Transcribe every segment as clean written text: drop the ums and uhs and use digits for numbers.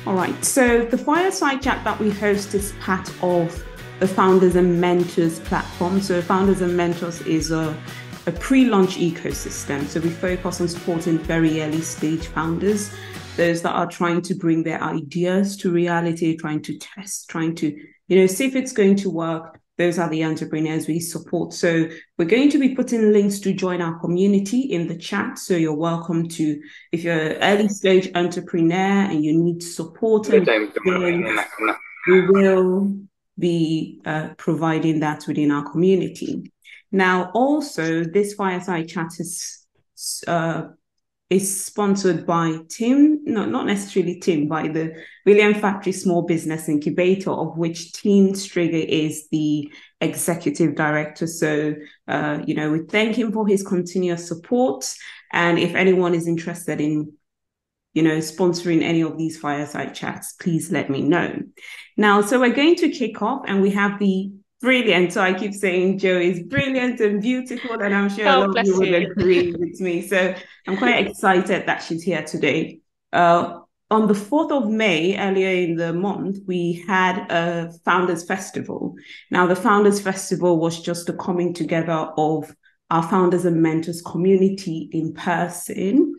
All right. So the fireside chat that we host is part of the Founders and Mentors platform. So Founders and Mentors is a pre-launch ecosystem. So we focus on supporting very early stage founders, those that are trying to bring their ideas to reality, trying to test, trying to, see if it's going to work. Those are the entrepreneurs we support. So we're going to be putting links to join our community in the chat. So you're welcome to, if you're an early stage entrepreneur and you need support and experience, we will be providing that within our community. Now, also, this fireside chat is sponsored by Tim, no, not necessarily Tim, by the William Factory Small Business Incubator, of which Tim Strigger is the executive director. So, we thank him for his continuous support. And if anyone is interested in, sponsoring any of these fireside chats, please let me know. Now, so we're going to kick off, and we have the brilliant. So I keep saying Jo is brilliant and beautiful, and I'm sure a lot of you would agree with me. So I'm quite excited that she's here today. On the 4th of May, earlier in the month, we had a Founders Festival. Now, the Founders Festival was just a coming together of our Founders and Mentors community in person.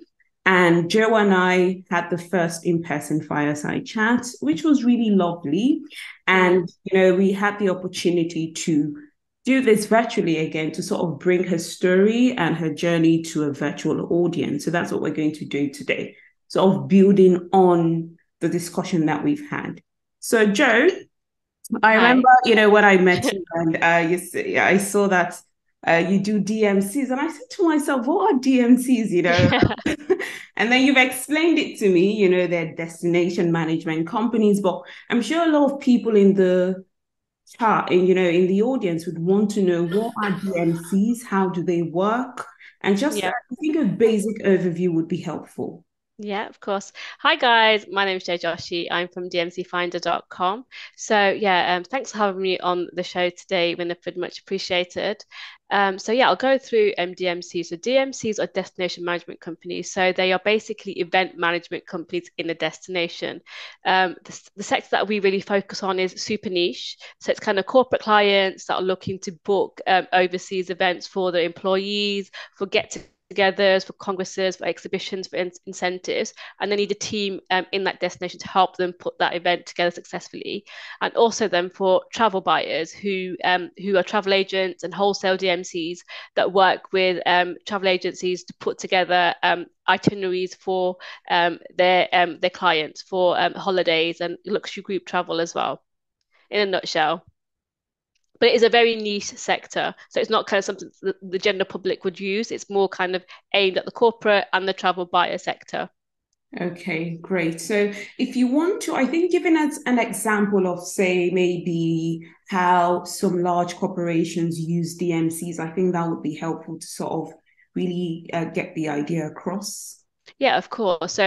And Jo and I had the first in-person fireside chat, which was really lovely. And, we had the opportunity to do this virtually again to sort of bring her story and her journey to a virtual audience. So that's what we're going to do today, sort of building on the discussion that we've had. So, Jo, I remember, when I met you and I saw that you do DMCs, and I said to myself, what are DMCs, And then you've explained it to me, they're destination management companies, but I'm sure a lot of people in the chat, and in the audience would want to know, what are DMCs, how do they work? And just, I think a basic overview would be helpful. Yeah, of course. Hi guys, my name is Joshi. I'm from dmcfinder.com. So thanks for having me on the show today, Winifred, much appreciated. I'll go through DMCs. So DMCs are destination management companies. So they are basically event management companies in a destination. The sector that we really focus on is super niche. So it's kind of corporate clients that are looking to book overseas events for their employees, for get-togethers, for congresses, for exhibitions, for incentives, and they need a team in that destination to help them put that event together successfully. And also then for travel buyers who are travel agents and wholesale DMCs that work with travel agencies to put together itineraries for their clients for holidays and luxury group travel as well, in a nutshell. But it is a very niche sector. So it's not kind of something that the general public would use. It's more kind of aimed at the corporate and the travel buyer sector. Okay, great. So if you want to, I think giving us an example of, say, maybe how some large corporations use DMCs, I think that would be helpful to sort of really get the idea across. Yeah, of course.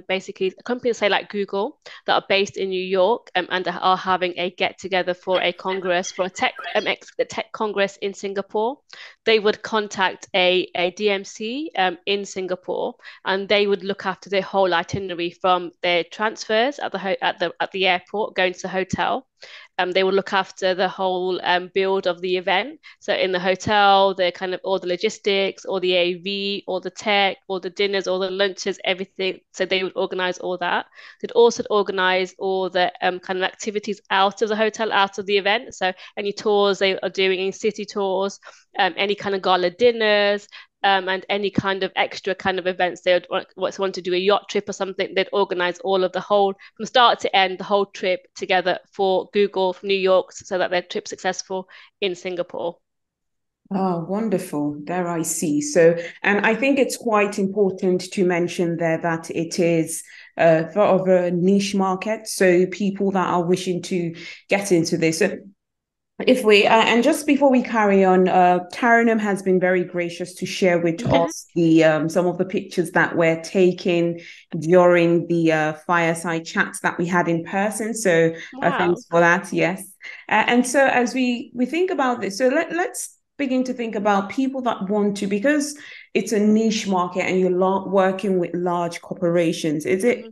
Basically, companies say like Google that are based in New York and are having a get together for a congress for a tech congress in Singapore. They would contact a DMC in Singapore, and they would look after their whole itinerary from their transfers at the airport, going to the hotel. They will look after the whole build of the event. So in the hotel, the kind of all the logistics, all the AV, all the tech, all the dinners, all the lunches, everything. So they would organize all that. They'd also organize all the kind of activities out of the hotel, out of the event. So any tours they are doing, any city tours, any kind of gala dinners, and any kind of extra kind of events they would want to do, a yacht trip or something, they'd organize all of the whole from start to end, the whole trip together for Google from New York, so that their trip's successful in Singapore. Oh, wonderful. There I see. So, and I think it's quite important to mention there that it is sort of a niche market. So people that are wishing to get into this. So if we and just before we carry on, Taranum has been very gracious to share with us the some of the pictures that were taken during the fireside chats that we had in person. So Wow. thanks for that. Yes, and so as we think about this, so let's begin to think about people that want to, because it's a niche market and you're working with large corporations. Is it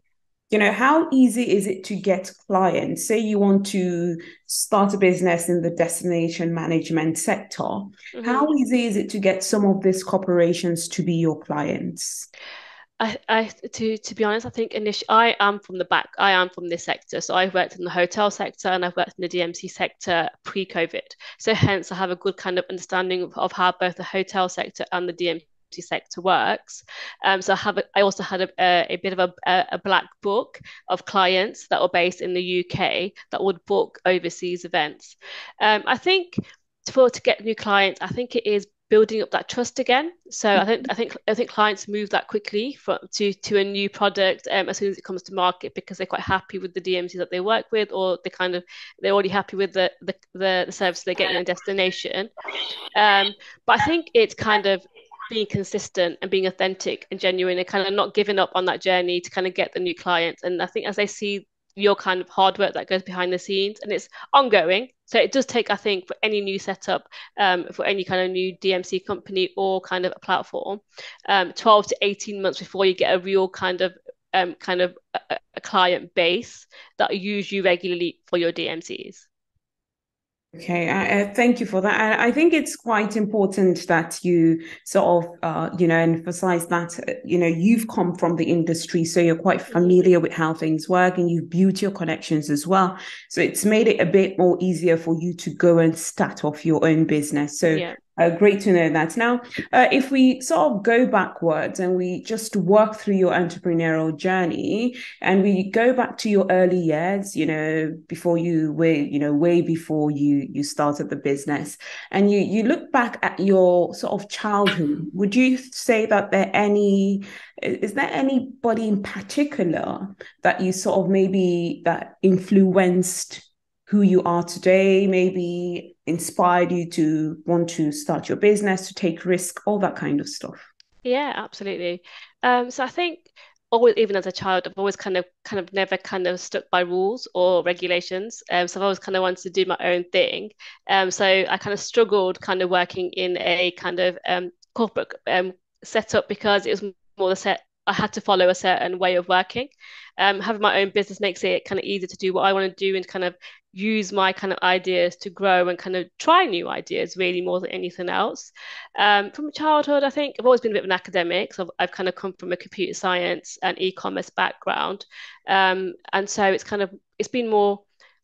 how easy is it to get clients? Say you want to start a business in the destination management sector. Hmm. How easy is it to get some of these corporations to be your clients? To be honest, I think initially I am from the back. I am from this sector, so I've worked in the hotel sector and I've worked in the DMC sector pre-COVID. So hence, I have a good kind of understanding of how both the hotel sector and the DMC sector works. So I also had a bit of a black book of clients that were based in the UK that would book overseas events. I think to get new clients, I think it is building up that trust again. So I think clients move that quickly to a new product as soon as it comes to market because they're quite happy with the DMCs that they work with, or they're already happy with the service they're getting in a destination. But I think it's kind of being consistent and being authentic and genuine and kind of not giving up on that journey to kind of get the new clients. And I think as they see your kind of hard work that goes behind the scenes and it's ongoing. So it does take, I think, for any new setup, for any kind of new DMC company or kind of a platform, 12 to 18 months before you get a real kind of a client base that use you regularly for your DMCs. Okay, thank you for that. I think it's quite important that you sort of, emphasize that, you've come from the industry, so you're quite Hmm. familiar with how things work and you've built your connections as well. So it's made it a bit more easier for you to go and start off your own business. So Yeah. great to know that. Now, if we sort of go backwards and we just work through your entrepreneurial journey, and we go back to your early years, before you were, way before you started the business, and you look back at your sort of childhood, would you say that is there anybody in particular that you sort of maybe that influenced who you are today, maybe inspired you to want to start your business, to take risk, all that kind of stuff? Yeah, absolutely. So I think always, even as a child, I've always kind of never kind of stuck by rules or regulations. So I've always kind of wanted to do my own thing. So I kind of struggled kind of working in a kind of corporate setup because it was more the set. I had to follow a certain way of working. Having my own business makes it kind of easier to do what I want to do and kind of use my kind of ideas to grow and kind of try new ideas really more than anything else. From childhood, I think I've always been a bit of an academic. So I've kind of come from a computer science and e-commerce background. And so it's been more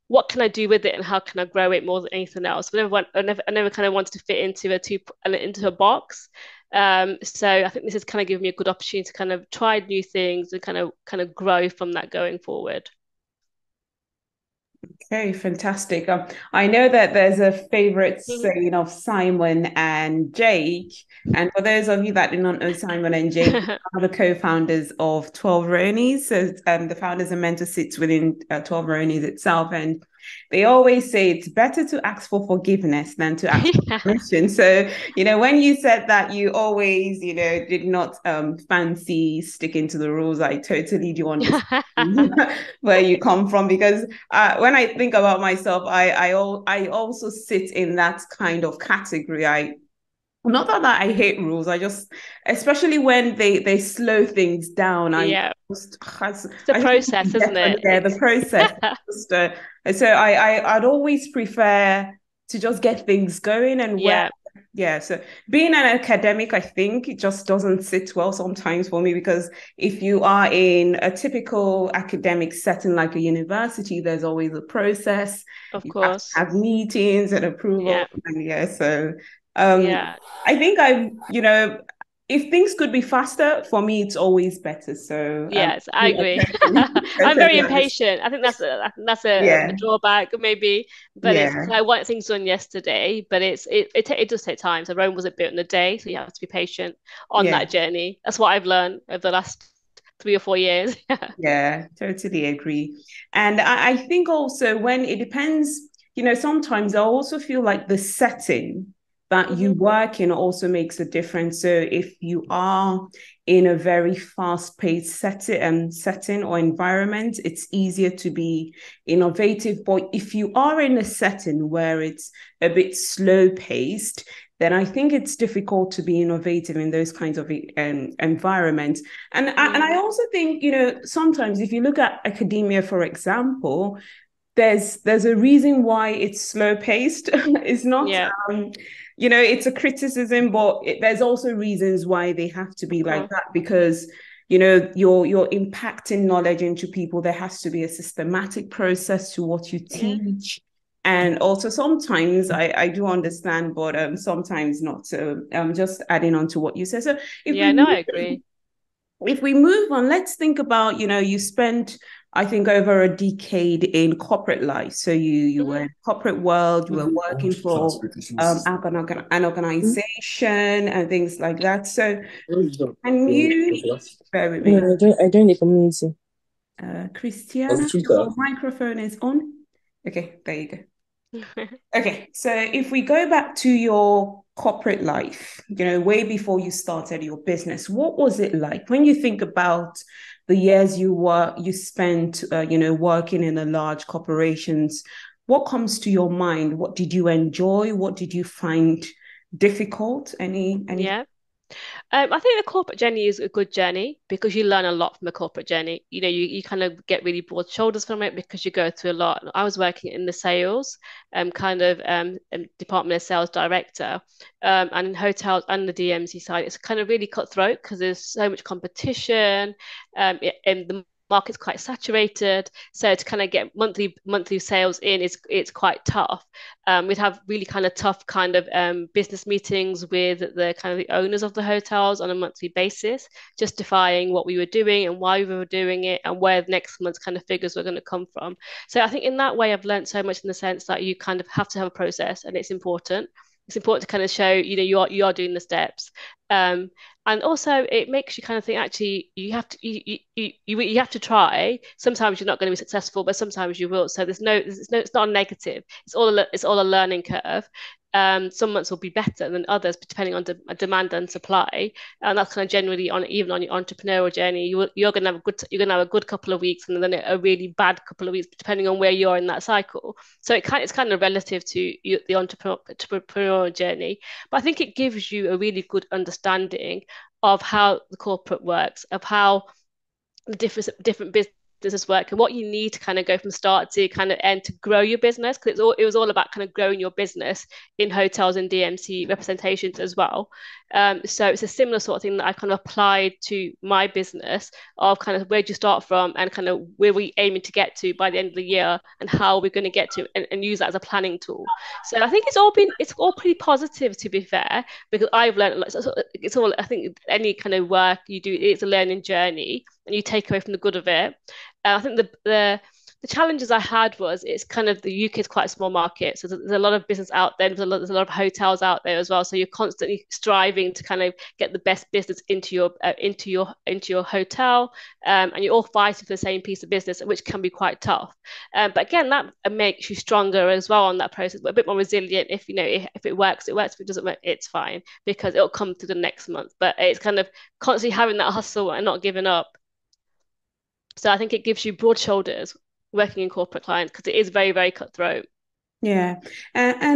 what can I do with it and how can I grow it more than anything else. I never kind of wanted to fit into a box. So I think this has kind of given me a good opportunity to kind of try new things and kind of grow from that going forward. Okay, fantastic. I know that there's a favorite saying of Simon and Jake. And for those of you that do not know Simon and Jake, they are the co-founders of 12 Ronies. So the founders are meant to sit within 12 Ronies itself. And they always say it's better to ask for forgiveness than to ask for Yeah. permission. So, when you said that you always, did not fancy sticking to the rules, I totally do understand where you come from, because when I think about myself, I also sit in that kind of category. Not that I hate rules. I just, especially when they slow things down, Yeah. just It's a I just want to process, isn't get on it? there. The process, just, so I'd always prefer to just get things going, and Yeah, yeah. So being an academic, I think it just doesn't sit well sometimes for me, because if you are in a typical academic setting like a university, there's always a process. of You have to course. have meetings and approval, Yeah, and yeah. So um, yeah. I think if things could be faster, for me, it's always better. So Yes, I yeah, agree. I I'm very totally understand. impatient. I think that's a Yeah, drawback maybe, but it's yeah, because I want things done yesterday, but it does take time. So Rome wasn't built in a day, so you have to be patient on yeah. that journey. That's what I've learned over the last 3 or 4 years. Yeah, totally agree. And I think also when it depends, sometimes I also feel like the setting that you Hmm. work in also makes a difference. So if you are in a very fast-paced setting or environment, it's easier to be innovative. But if you are in a setting where it's a bit slow-paced, then I think it's difficult to be innovative in those kinds of environments. And I also think, sometimes if you look at academia, for example, there's a reason why it's slow paced. It's not Yeah. it's a criticism, but there's also reasons why they have to be like Uh-huh. that, because you're impacting knowledge into people. There has to be a systematic process to what you Yeah. teach. And also sometimes I do understand, but sometimes not. So just adding on to what you said. So if Yeah, we no, I agree. if we move on, let's think about, you spent, I think, over a decade in corporate life. So you were Hmm. in corporate world, you were working for an organization and things like that. So can you bear with me? I joined the community. Christiana, your microphone is on. Okay, there you go. Okay, so if we go back to your corporate life, way before you started your business, what was it like when you think about the years you spent, working in the large corporations? What comes to your mind? What did you enjoy? What did you find difficult? Any? Yeah. I think the corporate journey is a good journey because you learn a lot from the corporate journey. You kind of get really broad shoulders from it because you go through a lot. I was working in the sales, department of sales director, and in hotels and the DMC side, it's kind of really cutthroat because there's so much competition, and the market's quite saturated. So to kind of get monthly sales in is it's quite tough. We'd have really kind of tough kind of business meetings with the kind of the owners of the hotels on a monthly basis, justifying what we were doing and why we were doing it and where next month's kind of figures were going to come from. So I think in that way, I've learned so much in the sense that you kind of have to have a process and it's important. It's important to kind of show, you are doing the steps. Um, and also it makes you kind of think actually you have to you have to try. Sometimes you're not going to be successful, but sometimes you will. So it's not a negative. It's all a learning curve. Some months will be better than others depending on demand and supply, and that's kind of generally on even on your entrepreneurial journey. You're going to have a good couple of weeks, and then a really bad couple of weeks depending on where you are in that cycle. So it's kind of relative to the entrepreneurial journey, but I think it gives you a really good understanding of how the corporate works, of how the different business work and what you need to kind of go from start to kind of end to grow your business, because it was all about kind of growing your business in hotels and DMC representations as well. So it's a similar sort of thing that I kind of applied to my business, of kind of where do you start from and kind of where we aiming to get to by the end of the year and how we're going to get to, and use that as a planning tool. So I think it's all pretty positive, to be fair, because I've learned a lot. So it's all, I think any kind of work you do, it's a learning journey and you take away from the good of it. I think the challenges I had was it's kind of the UK is quite a small market, so there's a lot of business out there. There's a lot of hotels out there as well. So you're constantly striving to kind of get the best business into your hotel, and you're all fighting for the same piece of business, which can be quite tough. But again, that makes you stronger as well on that process, but a bit more resilient. If it works, it works. If it doesn't work, it's fine because it'll come through the next month. But it's kind of constantly having that hustle and not giving up. So I think it gives you broad shoulders working in corporate clients because it is very, very cutthroat. Yeah. I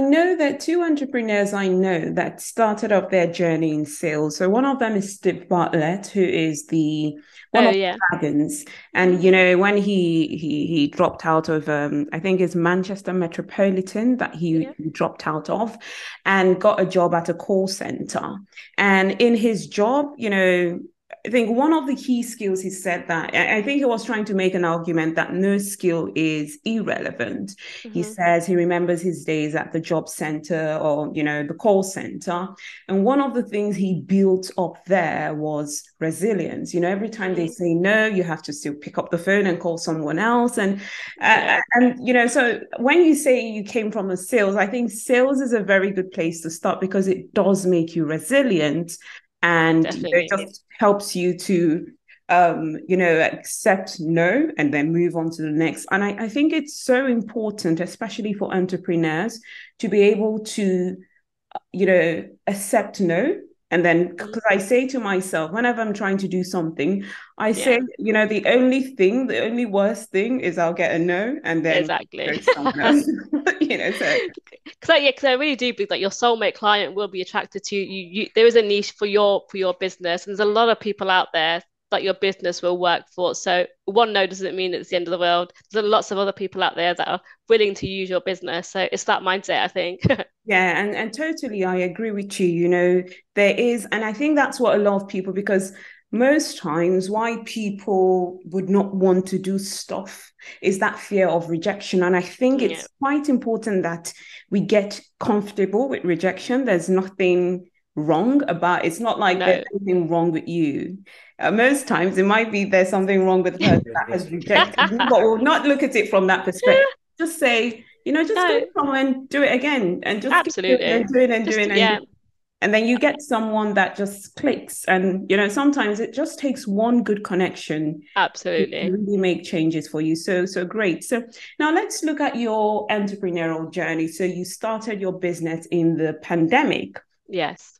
know that two entrepreneurs I know that started off their journey in sales. So one of them is Steve Bartlett, who is the one Oh of yeah. the dragons. Hmm. And when he dropped out of I think it's Manchester Metropolitan that Yeah. he dropped out of, and got a job at a call center. And in his job, I think one of the key skills, he said that, I think he was trying to make an argument that no skill is irrelevant. He Hmm. says he remembers his days at the job center, or, the call center. And one of the things he built up there was resilience. Every time they Hmm. say no, you have to still pick up the phone and call someone else. Yeah, So when you say you came from a sales, I think sales is a very good place to start because it does make you resilient, and it definitely. just helps you to accept no and then move on to the next. And I think it's so important, especially for entrepreneurs, to be able to accept no. And then, Mhm. because I say to myself, whenever I'm trying to do something, I say, Yeah, the only worst thing is I'll get a no and then go exactly. to someone else. So because I really do believe that your soulmate client will be attracted to you. There is a niche for your business, and there's a lot of people out there that your business will work for. So one no doesn't mean it's the end of the world. There's lots of other people out there that are willing to use your business. So it's that mindset, I think. Yeah, and totally I agree with you. You know, there is, and I think that's what a lot of people, because most times why people would not want to do stuff is that fear of rejection. And I think Yeah. it's quite important that we get comfortable with rejection. There's nothing wrong about it's not like there's No. anything wrong with you. Most times it might be there's something wrong with the person that has rejected you, but we'll not look at it from that perspective. Just say, just go No, from and do it again and just keep doing it and absolutely. doing and Just doing and yeah, doing. And then you get someone that just clicks. And, sometimes it just takes one good connection to absolutely. really make changes for you. So great. So now let's look at your entrepreneurial journey. So you started your business in the pandemic. Yes.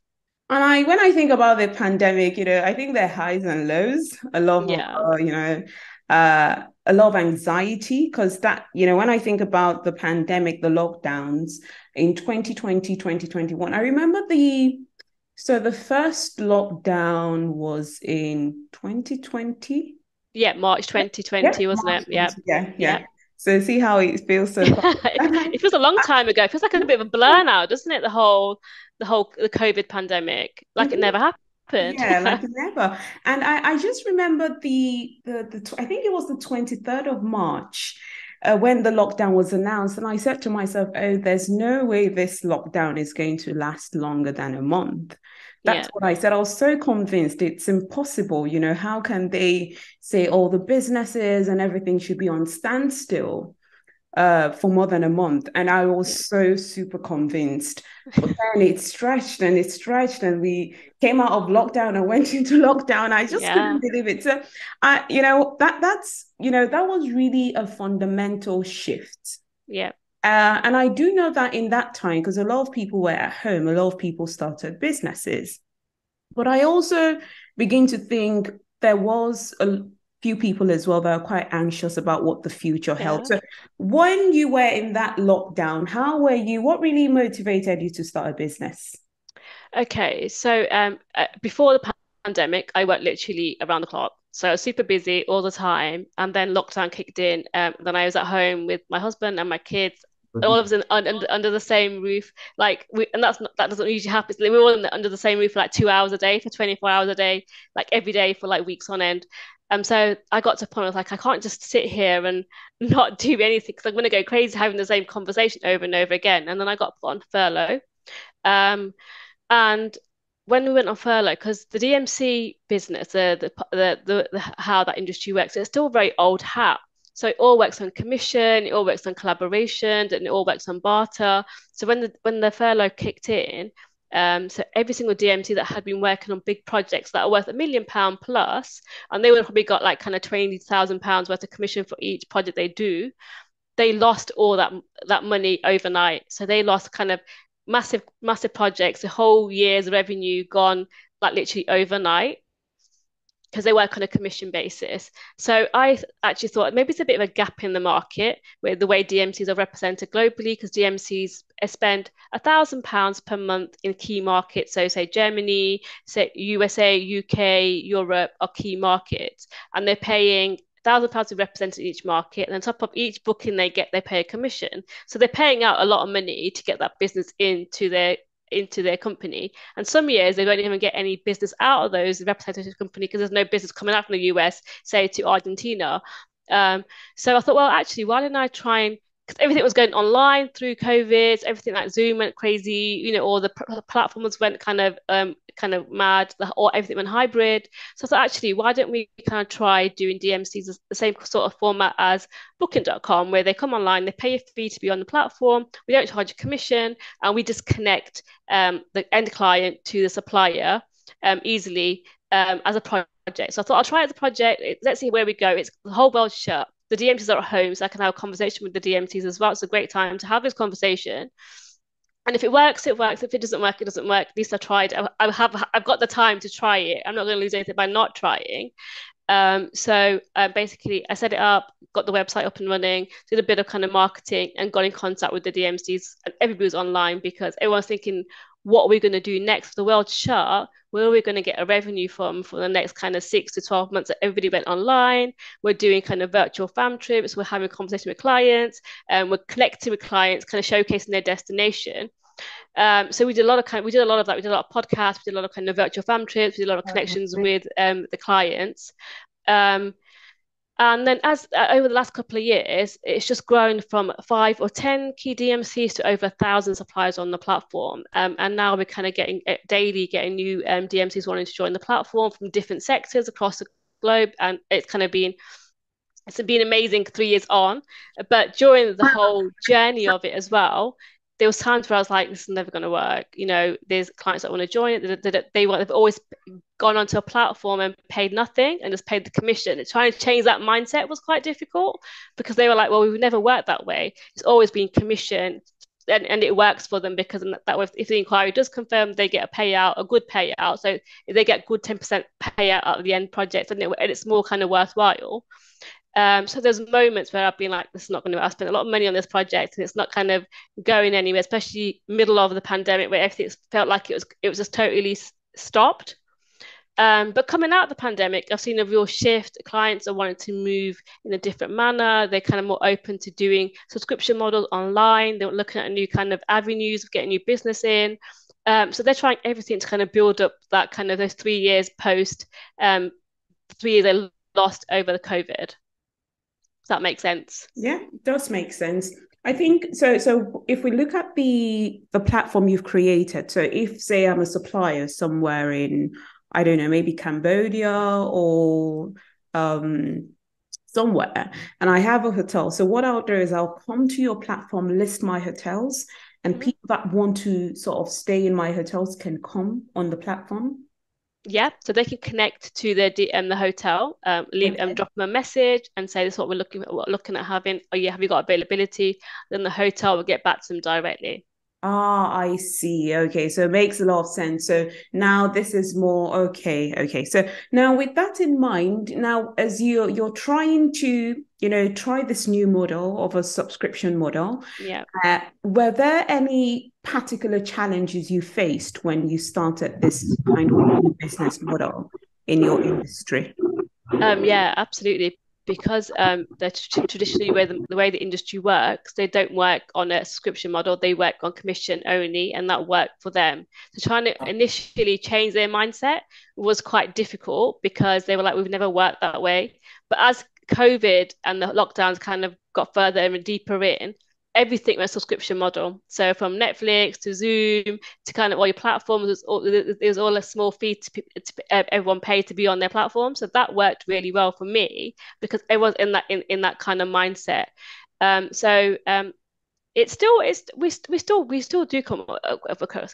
And when I think about the pandemic, I think there are highs and lows, a lot of, Yeah. a lot of anxiety, because when I think about the pandemic, the lockdowns in 2020, 2021, I remember the first lockdown was in 2020. Yeah, March Yeah, 2020, wasn't March it? Yeah. 20. Yeah, Yeah. yeah. So see how it feels so far. It feels a long time ago. It feels like a bit of a blur now, doesn't it? The COVID pandemic. Like it never happened. Yeah, like never. And I just remember I think it was the 23rd of March when the lockdown was announced. And I said to myself, oh, there's no way this lockdown is going to last longer than a month. That's Yeah. what I said. I was so convinced it's impossible. How can they say all the businesses and everything should be on standstill for more than a month? And I Yeah. was so super convinced. But then it stretched and it stretched, and we came out of lockdown and went into lockdown. I just Yeah. couldn't believe it. So, that was really a fundamental shift. Yeah. And I do know that in that time, because a lot of people were at home, a lot of people started businesses. But I also begin to think there was a few people as well that are quite anxious about what the future held. Yeah. So when you were in that lockdown, how were you? What really motivated you to start a business? Okay, so before the pandemic, I worked literally around the clock. So I was super busy all the time, and then lockdown kicked in. Then I was at home with my husband and my kids, all of us under the same roof. And that doesn't usually happen. So we were all under the same roof for like 2 hours a day for 24 hours a day, like every day for like weeks on end. So I got to a point where I was like, I can't just sit here and not do anything because I'm going to go crazy having the same conversation over and over again. And then I got put on furlough. Um, and when we went on furlough, because the DMC business, how that industry works, it's still very old hat. So it all works on commission, it all works on collaboration, and it all works on barter. So when the furlough kicked in, so every single DMC that had been working on big projects that are worth £1 million plus, and they would have probably got like kind of £20,000 worth of commission for each project they do, they lost all that money overnight. So they lost kind of massive projects, a whole year's revenue gone like literally overnight because they work on a commission basis. So I actually thought maybe it's a bit of a gap in the market with the way DMCs are represented globally, because DMCs spend £1,000 per month in key markets. So say Germany, say USA, UK, Europe are key markets, and they're paying £1,000 to represent each market, and on top of each booking they get, they pay a commission. So they're paying out a lot of money to get that business into their company. And some years they don't even get any business out of those representative company because there's no business coming out from the US, say to Argentina. So I thought, well, actually, why didn't I try and because everything was going online through COVID, everything like Zoom went crazy, all the platforms went kind of mad, or everything went hybrid. So I thought, actually, why don't we kind of try doing DMCs the same sort of format as Booking.com, where they come online, they pay a fee to be on the platform, we don't charge a commission, and we just connect the end client to the supplier easily as a project. So I thought I'll try it as a project. Let's see where we go. It's the whole world shut. The DMCs are at home, so I can have a conversation with the DMCs as well. It's a great time to have this conversation. And if it works, it works. If it doesn't work, it doesn't work. At least I tried. I've got the time to try it. I'm not going to lose anything by not trying. Basically, I set it up, got the website up and running, did a bit of kind of marketing, and got in contact with the DMCs. And everybody was online because everyone's thinking, what are we going to do next? The world shut. Where are we going to get a revenue from for the next kind of 6 to 12 months? That everybody went online. We're doing kind of virtual fam trips. We're having conversation with clients, and we're connecting with clients, kind of showcasing their destination. So we did a lot of we did a lot of that. We did a lot of podcasts. We did a lot of kind of virtual fam trips. We did a lot of connections with the clients. Um, and then as over the last couple of years, it's just grown from 5 or 10 key DMCs to over 1,000 suppliers on the platform. And now we're kind of getting daily getting new DMCs wanting to join the platform from different sectors across the globe. And it's been amazing 3 years on. But during the whole journey of it as well, there was times where I was like, this is never going to work. There's clients that want to join it. They've always gone onto a platform and paid nothing and just paid the commission. And trying to change that mindset was quite difficult because they were like, well, we've never worked that way. It's always been commission. And it works for them because that way, if the inquiry does confirm, they get a payout, a good payout. So if they get good 10% payout out of the end project, and it's more kind of worthwhile. So there's moments where I've been like, this is not going to. I spent a lot of money on this project, and it's not kind of going anywhere. Especially middle of the pandemic, where everything felt like it was just totally stopped. But coming out of the pandemic, I've seen a real shift. Clients are wanting to move in a different manner. They're kind of more open to doing subscription models online. They're looking at new kind of avenues of getting new business in. So they're trying everything to kind of build up that kind of those 3 years post 3 years they lost over the COVID. Does that make sense? Yeah, it does make sense. I think so. So if we look at the platform you've created, so if say I'm a supplier somewhere in, I don't know, maybe Cambodia or somewhere, and I have a hotel. So what I'll do is I'll come to your platform, list my hotels, and people that want to sort of stay in my hotels can come on the platform. Yeah, so they can connect to the hotel, leave drop them a message and say this is what we're looking at having. Oh yeah, have you got availability? Then the hotel will get back to them directly. Ah, I see. Okay, so it makes a lot of sense. So now this is more okay. Okay, so now with that in mind, now as you're trying to, try this new model of a subscription model, Yeah. were there any particular challenges you faced when you started this kind of business model in your industry? Yeah, absolutely. Because traditionally the way the industry works, they don't work on a subscription model, they work on commission only, and that worked for them. So trying to initially change their mindset was quite difficult because they were like, we've never worked that way. But as COVID and the lockdowns kind of got further and deeper in, everything went subscription model. So from Netflix to Zoom to kind of all your platforms, there's all a small fee everyone paid to be on their platform. So that worked really well for me because everyone's in that kind of mindset. It's still we still do come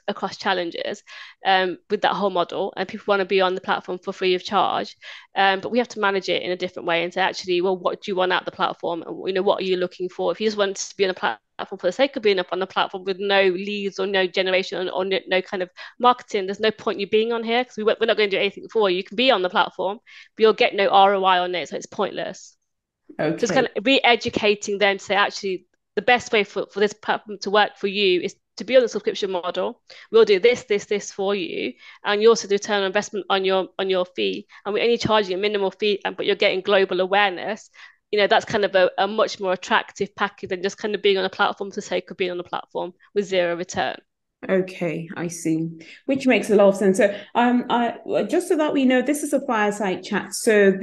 across challenges with that whole model, and people want to be on the platform for free of charge, but we have to manage it in a different way and say actually, well, what do you want out of the platform, and what are you looking for? If you just want to be on a platform for the sake of being up on the platform with no leads or no generation or no kind of marketing, there's no point you being on here because we're not going to do anything for you. You can be on the platform, but you'll get no ROI on it, so it's pointless. Okay. Just kind of re-educating them to say actually the best way for this platform to work for you is to be on the subscription model. We'll do this for you, and you also do return on investment on your fee, and we're only charging a minimal fee, but you're getting global awareness. That's kind of a much more attractive package than just kind of being on a platform for the sake of being on a platform with zero return. Okay, I see. Which makes a lot of sense. So, I just so that we know, this is a fireside chat. So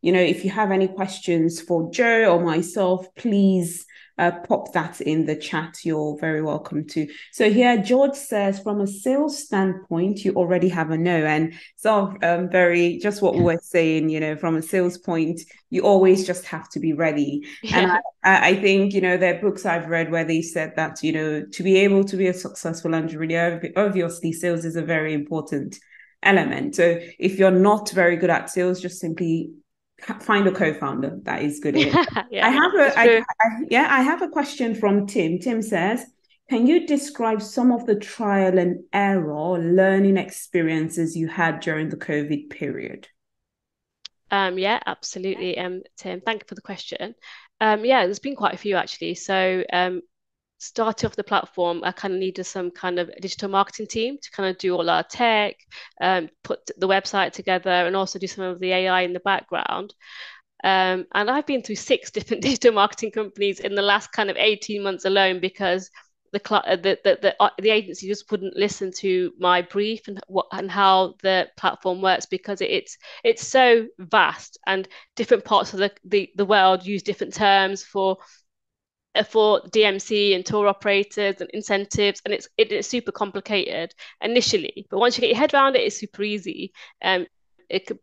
if you have any questions for Joe or myself, please pop that in the chat. You're very welcome to. So here, George says, from a sales standpoint, you already have a no, and so very just what we were saying. From a sales point, you always just have to be ready. And I think there are books I've read where they said that to be able to be a successful entrepreneur, obviously sales is a very important element. So if you're not very good at sales, just simply find a co-founder that is good at it. Yeah, I have a question from Tim. Tim says, can you describe some of the trial and error learning experiences you had during the COVID period? Yeah, absolutely. Tim, thank you for the question. Yeah, there's been quite a few actually. So, starting off the platform, I kind of needed some kind of digital marketing team to kind of do all our tech, put the website together, and also do some of the AI in the background. And I've been through six different digital marketing companies in the last kind of 18 months alone because the agency just wouldn't listen to my brief and what and how the platform works because it's so vast and different parts of the world use different terms for DMC and tour operators and incentives, and it's super complicated initially, but once you get your head around it, it's super easy. When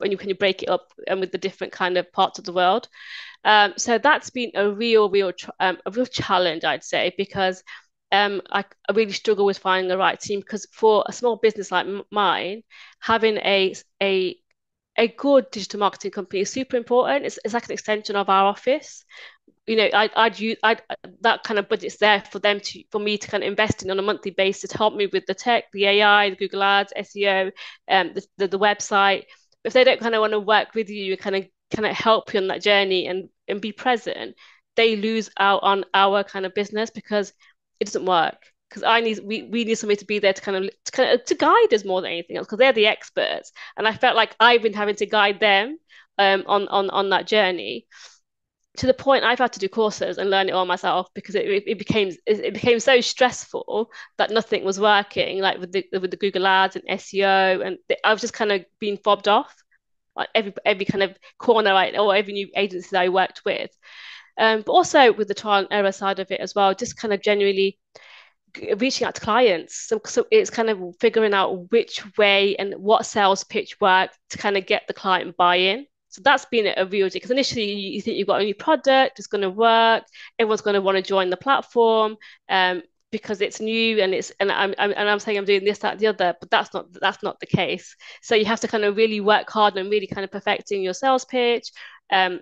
you break it up with the different kind of parts of the world. So that's been a real challenge, I'd say, because I really struggle with finding the right team because for a small business like mine, having a good digital marketing company is super important. It's like an extension of our office. I'd use that kind of budget's there for me to kind of invest in on a monthly basis to help me with the tech, the AI, the Google Ads, SEO, the website. If they don't kind of want to work with you, kind of help you on that journey and be present, they lose out on our kind of business because it doesn't work. Because we need somebody to be there to guide us more than anything else because they're the experts, and I felt like I've been having to guide them on that journey to the point I've had to do courses and learn it all myself because it became so stressful that nothing was working, like with the Google Ads and SEO, and I was just kind of being fobbed off like every kind of corner or every new agency that I worked with. But also with the trial and error side of it as well, just kind of genuinely reaching out to clients. So it's kind of figuring out which way and what sales pitch work to kind of get the client buy-in. So that's been a real deal because initially you think you've got a new product, it's going to work, everyone's going to want to join the platform because it's new and I'm saying I'm doing this, that, the other, but that's not the case. So you have to kind of really work hard and really kind of perfecting your sales pitch.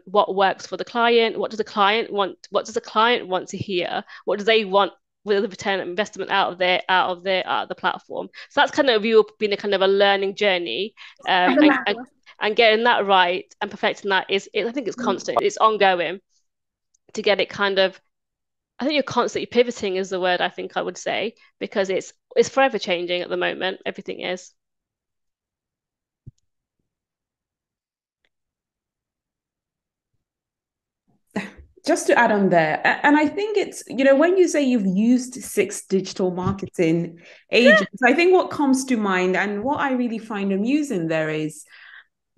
What works for the client? What does the client want? What does the client want to hear? What do they want with the return on investment out of the platform. So that's kind of been a kind of a learning journey, and getting that right and perfecting that I think it's constant, it's ongoing to get it kind of. I think you're constantly pivoting is the word I think I would say because it's forever changing at the moment. Everything is. Just to add on there, and I think it's, when you say you've used six digital marketing agents, I think what comes to mind and what I really find amusing there is,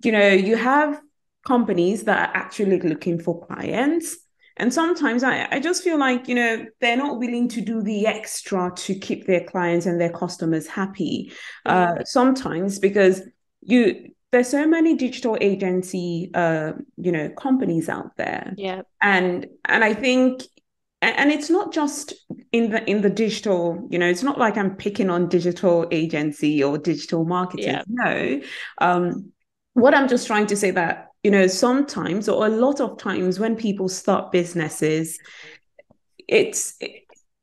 you have companies that are actually looking for clients. And sometimes I just feel like, they're not willing to do the extra to keep their clients and their customers happy. Sometimes because there's so many digital agency, companies out there. Yeah. And I think, and it's not just in the digital, it's not like I'm picking on digital agency or digital marketers. Yeah. No. What I'm just trying to say that, sometimes or a lot of times when people start businesses, it's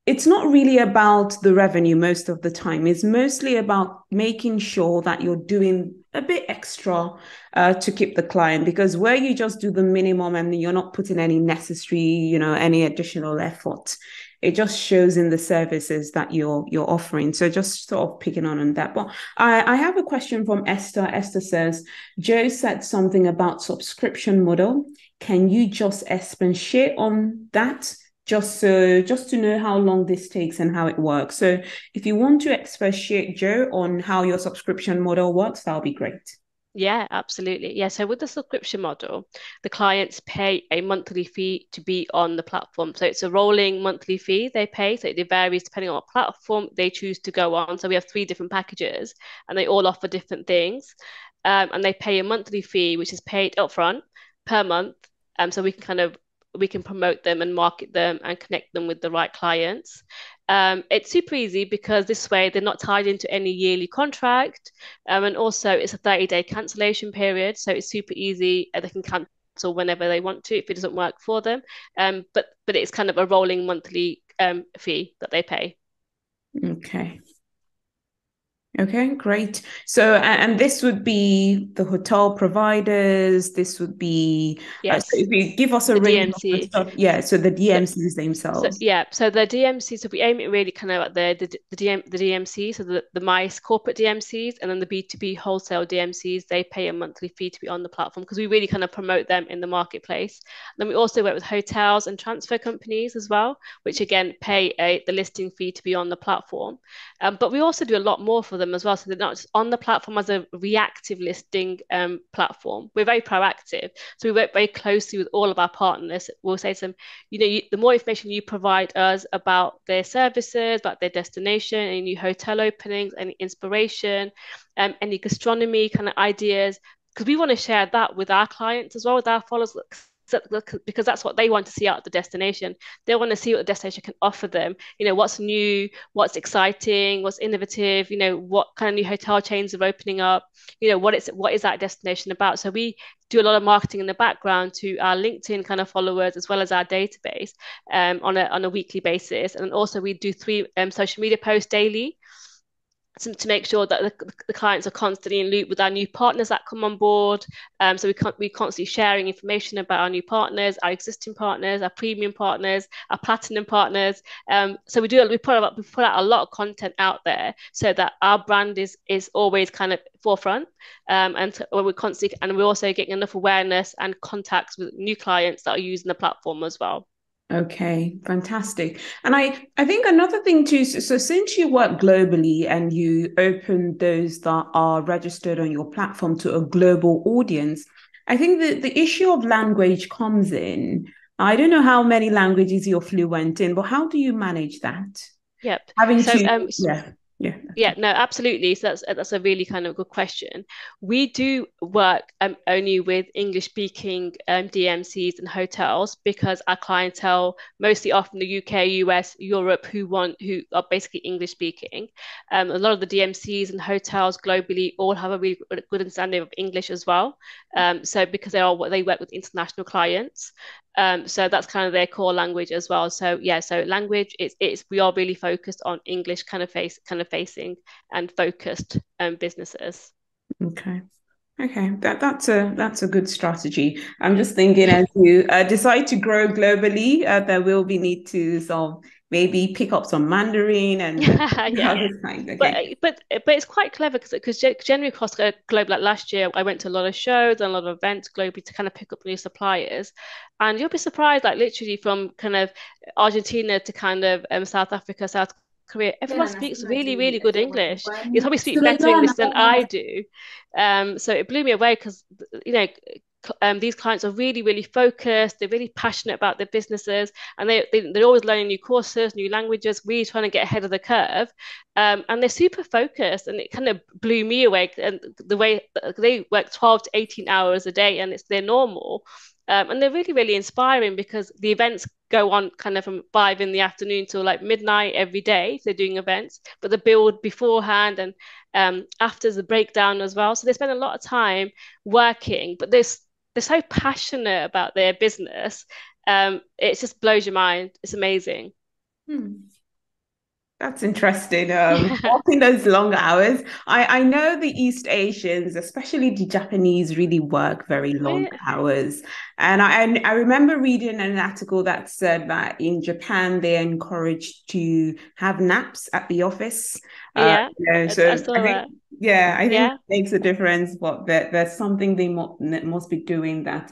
it's not really about the revenue most of the time. It's mostly about making sure that you're doing a bit extra to keep the client, because where you just do the minimum and you're not putting any necessary, any additional effort, it just shows in the services that you're offering. So just sort of picking on that. But I have a question from Esther. Esther says, Joe said something about subscription model. Can you just expatiate on that? Just to know how long this takes and how it works. So if you want to expatiate, Joe, on how your subscription model works, that'll be great. Yeah, absolutely. Yeah. So with the subscription model, the clients pay a monthly fee to be on the platform. So it's a rolling monthly fee they pay. So it varies depending on what platform they choose to go on. So we have three different packages and they all offer different things. And they pay a monthly fee, which is paid upfront per month. So we can promote them and market them and connect them with the right clients. It's super easy because this way they're not tied into any yearly contract. And also it's a 30-day cancellation period. So it's super easy. They can cancel whenever they want to if it doesn't work for them. But it's kind of a rolling monthly fee that they pay. Okay. Okay, great. So, and this would be the hotel providers. This would be, so Yes, if you give us a the range of the DMC. stuff, yeah. So the So DMCs So themselves. yeah, so the DMC, so we aim it really kind of at the DMC, so the MICE corporate DMCs, and then the B2B wholesale DMCs, they pay a monthly fee to be on the platform because we really kind of promote them in the marketplace. Then we also work with hotels and transfer companies as well, which again pay the listing fee to be on the platform. But we also do a lot more for them as well. So they're not just on the platform as a reactive listing platform. We're very proactive. So we work very closely with all of our partners. We'll say to them, the more information you provide us about their services, about their destination, any new hotel openings, any inspiration, any gastronomy kind of ideas, because we want to share that with our clients as well, with our followers, because that's what they want to see out of the destination. They want to see what the destination can offer them. What's new, what's exciting, what's innovative. What kind of new hotel chains are opening up. What is that destination about? So we do a lot of marketing in the background to our LinkedIn kind of followers as well as our database on a weekly basis. And also we do 3 social media posts daily to make sure that the clients are constantly in loop with our new partners that come on board. So we're constantly sharing information about our new partners, our existing partners, our premium partners, our platinum partners. So we put out a lot of content out there so that our brand is always kind of forefront. And we're also getting enough awareness and contacts with new clients that are using the platform as well. Okay, fantastic. And I think another thing too, so since you work globally and you open those that are registered on your platform to a global audience, I think the issue of language comes in. I don't know how many languages you're fluent in, but how do you manage that? Yep. Having So to, yeah, yeah. Yeah, no, absolutely. So that's a really kind of good question. We do work only with English speaking DMCs and hotels because our clientele mostly are from the UK, US, Europe, who are basically English speaking. A lot of the DMCs and hotels globally all have a really good understanding of English as well. So because they work with international clients. So that's kind of their core language as well. So yeah, so language it's we are really focused on English kind of facing and focused businesses. Okay. Okay, that's a good strategy. I'm just thinking as you decide to grow globally, there will be need to sort of maybe pick up some Mandarin and Yeah, other kind. but Okay. but but it's quite clever because generally across the globe, like last year, I went to a lot of shows and a lot of events globally to kind of pick up new suppliers, and you'll be surprised, like literally from kind of Argentina to kind of South Africa, South Korea, everyone speaks really, really good English. You probably speak better English than I do. So it blew me away because you know. These clients are really, really focused. They're really passionate about their businesses, and they're always learning new courses, new languages, really trying to get ahead of the curve. And they're super focused, and it kind of blew me away. And the way they work 12 to 18 hours a day, and it's their normal. And they're really, really inspiring because the events go on kind of from 5 in the afternoon till like midnight every day if they're doing events, but the build beforehand and after the breakdown as well. So they spend a lot of time working, but they're so passionate about their business. It just blows your mind. It's amazing. Hmm. That's interesting. Working those long hours. I know the East Asians, especially the Japanese, really work very long hours. And I remember reading an article that said that in Japan they're encouraged to have naps at the office. Yeah, I So I saw think that. yeah, I think Yeah. it makes a difference. But there's something they must be doing that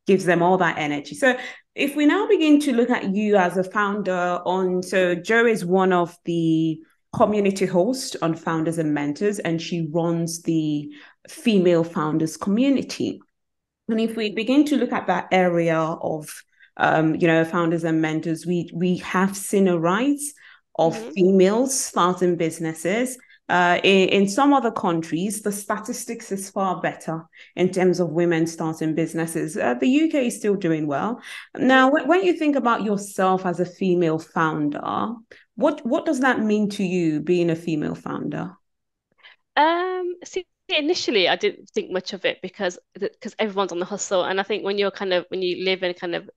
gives them all that energy. So if we now begin to look at you as a founder on, so Jo is one of the community hosts on Founders and Mentors, and she runs the female founders community. And if we begin to look at that area of, founders and mentors, we have seen a rise of Hmm. females starting businesses. In some other countries, the statistics is far better in terms of women starting businesses. The UK is still doing well. Hmm. Now, when you think about yourself as a female founder, what does that mean to you being a female founder? See, initially I didn't think much of it because everyone's on the hustle, and I think when you're kind of when you live in kind of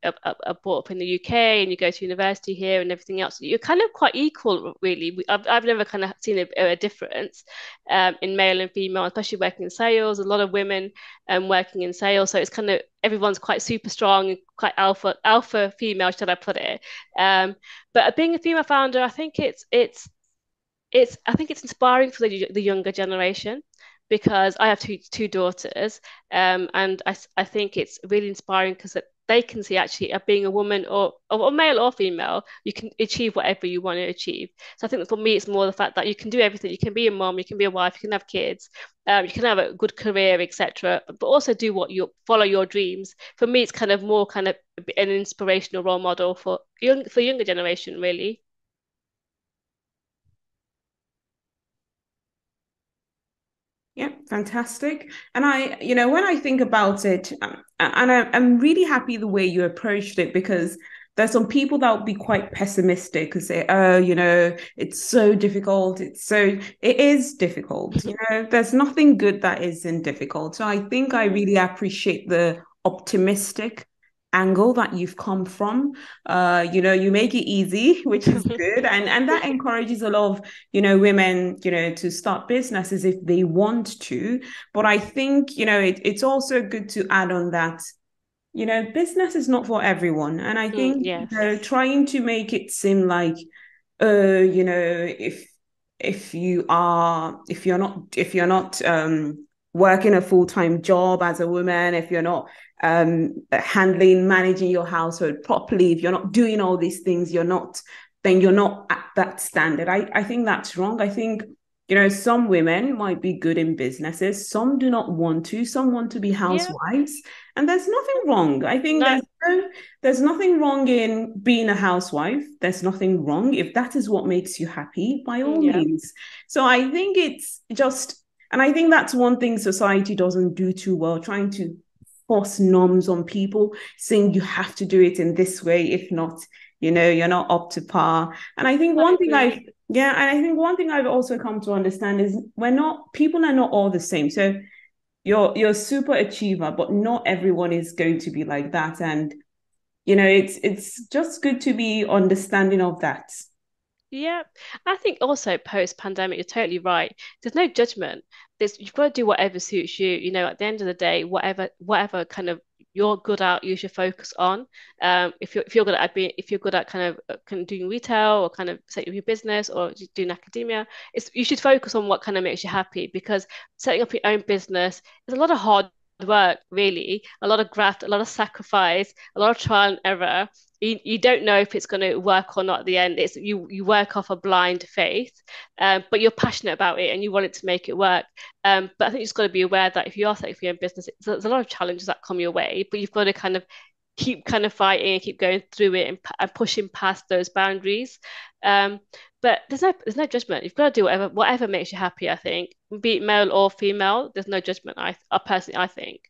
brought up in the UK and you go to university here and everything else, you're kind of quite equal, really. I've never kind of seen a difference in male and female, especially working in sales. A lot of women working in sales, so it's kind of everyone's quite super strong, quite alpha female, should I put it? Um, but being a female founder, I think it's I think it's inspiring for the younger generation because I have two daughters, and I think it's really inspiring because they can see actually being a woman or male or female, you can achieve whatever you want to achieve. So I think for me, it's more the fact that you can do everything. You can be a mom, you can be a wife, you can have kids, you can have a good career, etc. But also do what you follow your dreams. For me, it's kind of more kind of an inspirational role model for younger generation, really. Yeah, fantastic. And when I think about it, I'm really happy the way you approached it because there's some people that would be quite pessimistic and say, oh, it's so difficult. It is difficult. There's nothing good that isn't difficult. So I think I Yeah. really appreciate the optimistic angle that you've come from. You make it easy, which is good. And that encourages a lot of women, to start businesses if they want to. But I think, it's also good to add on that, business is not for everyone. And I think, Yes. trying to make it seem like, if you're not working a full-time job as a woman, if you're not managing your household properly, if you're not doing all these things, then you're not at that standard. I think that's wrong. I think, some women might be good in businesses, some do not want to, some want to be Yeah. housewives, and there's nothing wrong. I think No. there's nothing wrong in being a housewife. There's nothing wrong if that is what makes you happy, by all Yeah. means. So I think it's just, and I think that's one thing society doesn't do too well, trying to force norms on people, saying you have to do it in this way. If not, you're not up to par. And I think I one thing agree. one thing I've also come to understand is people are not all the same. So you're a super achiever, but not everyone is going to be like that. And it's just good to be understanding of that. Yeah, I think also post-pandemic, you're totally right. There's no judgment. You've got to do whatever suits you. At the end of the day, whatever kind of you're good at, you should focus on. If you're good at if you're good at kind of doing retail or kind of setting up your business or doing academia, you should focus on what kind of makes you happy because setting up your own business is a lot of hard work, really, a lot of graft, a lot of sacrifice, a lot of trial and error. You don't know if it's going to work or not at the end. It's you work off a blind faith, but you're passionate about it and you want it to make it work. But I think you've just got to be aware that if you are setting for your own business, there's a lot of challenges that come your way, but you've got to kind of keep kind of fighting and keep going through it and pushing past those boundaries. Um, but there's no judgment. You've got to do whatever makes you happy. I think, be it male or female, there's no judgment. I think.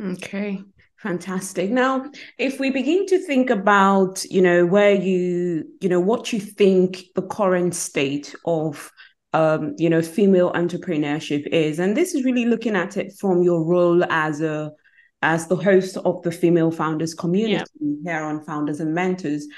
Okay, fantastic. Now, if we begin to think about, where what you think the current state of, female entrepreneurship is, and this is really looking at it from your role as the host of the female founders community Yeah. here on Founders and Mentors.